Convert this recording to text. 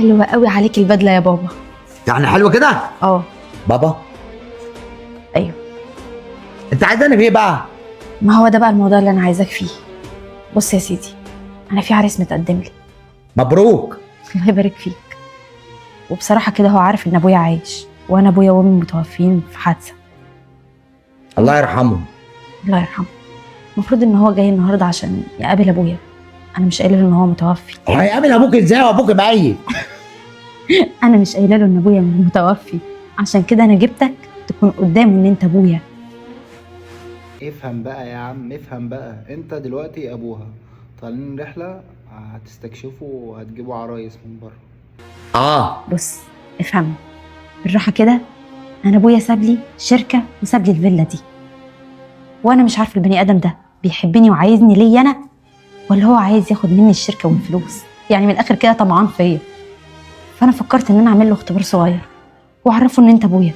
حلوة قوي عليك البدلة يا بابا. يعني حلوه كده؟ اه. بابا. ايوه. انت عايزاني في ايه بقى؟ ما هو ده بقى الموضوع اللي انا عايزاك فيه. بص يا سيدي، انا في عريس متقدم لي. مبروك. الله يبارك فيك. وبصراحة كده هو عارف ان ابويا عايش، وانا ابويا وامي متوفيين في حادثة. الله يرحمه. الله يرحمه. المفروض ان هو جاي النهارده عشان يقابل ابويا. انا مش قايله له ان هو متوفي. هيقابل ابوك ازاي وابوك ميت؟ انا مش قايله له ان ابويا متوفي، عشان كده انا جبتك تكون قدامه ان انت ابويا. افهم بقى يا عم، افهم بقى. انت دلوقتي ابوها، طالعين رحلة، هتستكشفوا وهتجيبوا عرايس من بره. بص، افهمني بالراحه كده. انا ابويا ساب لي شركه وساب لي الفيلا دي، وانا مش عارفه البني ادم ده بيحبني وعايزني ليا انا، ولا هو عايز ياخد مني الشركه والفلوس. يعني من الاخر كده طمعان فيا. فانا فكرت ان انا اعمل له اختبار صغير واعرفه ان انت ابويا،